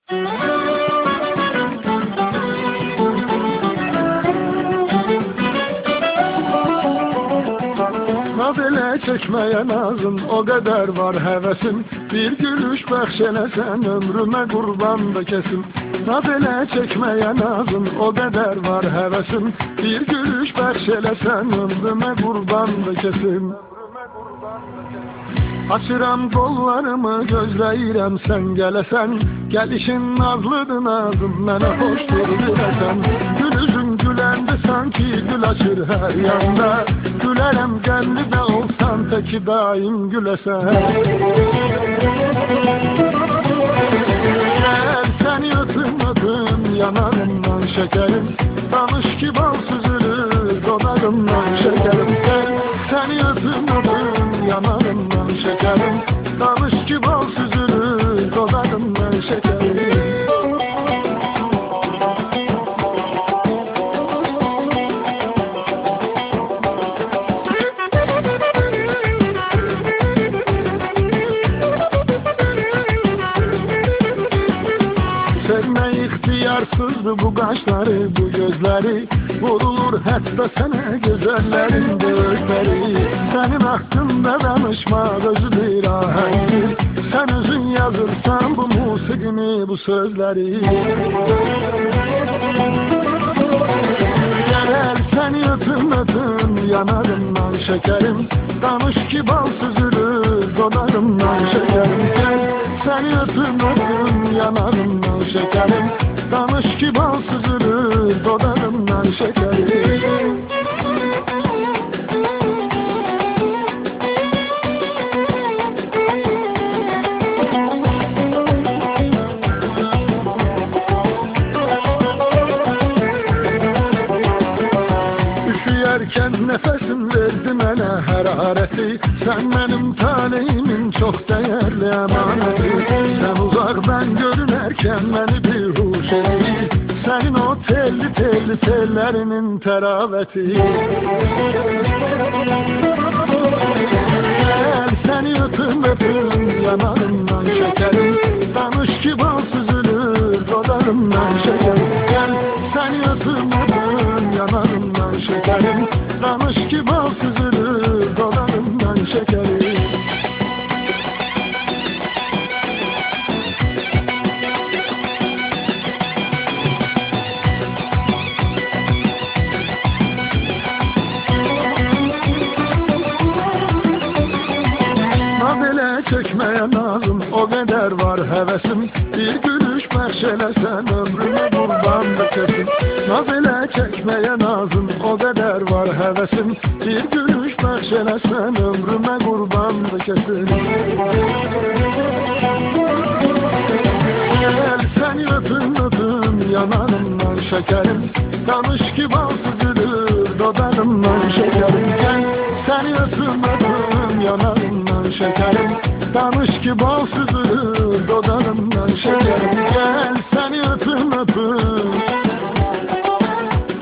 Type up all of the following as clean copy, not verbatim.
Nabelə çəkməyə nazım, o qədər var həvəsim. Bir gülüş bəxş eləsən, ömrümə qurban da kəsim. Nabelə çəkməyə nazım, o qədər var həvəsim. Bir gülüş bəxş eləsən, ömrümə qurban da kəsim. Açıram qollarımı, gözləyirəm sən gələsən. Gəlişin nazlıdır nazım, mənə xoşdur biləsən. Gül üzüm güləndə sanki gül açır hər yanda. Gülərəm gəlli də olsan, təki daim güləsən. Gəl səni öpüm öpüm, yanarımdan şəkərim. Danış ki bal süzülür, dodağımdan şəkərim. Gəl səni öpüm öpüm, yanarımdan şəkərim. Danış ki bal süzülür, dodağımdan şəkərim. Sevmək ixtiyarsızdır bu qaşları, bu gözləri. Vurulur hətta sənə gözəllərin döyəkləri. Sənin haqqında danışmaq özü bir ahəngdir. Sən özün yazırsan bu musiqini, bu sözləri. Gəl səni öpüm öpüm, yanarımdan şəkərim. Danış ki bal süzülür, dodağımdan şəkərim. Gəl səni öpüm öpüm, yanarımdan şəkərim. Danış ki bal süzülür, dodağımdan şəkərim. Üşüyərkən nəfəsim verdi mənə hərarəti. Sən mənim taleyimin çox dəyərli əmanəti. Sən uzaqdan görünərkən məni bir huş edir. Sənin o telli telli tellərinin təravəti. Gəl səni öpüm öpüm, yanarımdan şəkərim. Danış ki bal süzülür, dodağımdan şəkərim. Gəl səni öpüm öpüm, yanarımdan şəkərim. Danış ki bal süzülür, dodağımdan şəkərim. Nabelə çəkməyə nazım, o qədər var həvəsim. Bir gülüş bəxş eləsən, ömrümə qurban da kəsim. Nabelə çəkməyə nazım, o qədər var həvəsim. Bir gülüş bəxş eləsən, ömrümə qurban da kəsim. Gəl səni öpüm öpüm, yanarımdan şəkərim. Danış ki bal süzülür, dodağımdan şəkərim. Gəl səni öpüm öpüm, yanarımdan şəkərim. Danış ki bal süzülür, dodağımdan şəkərim. Gəl səni öpüm öpüm,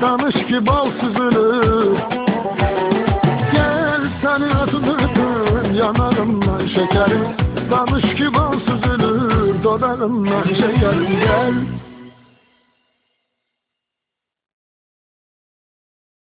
danış ki bal süzülür. Gəl səni öpüm öpüm, yanarımdan şəkərim. Danış ki bal süzülür, dodağımdan şəkərim. Gəl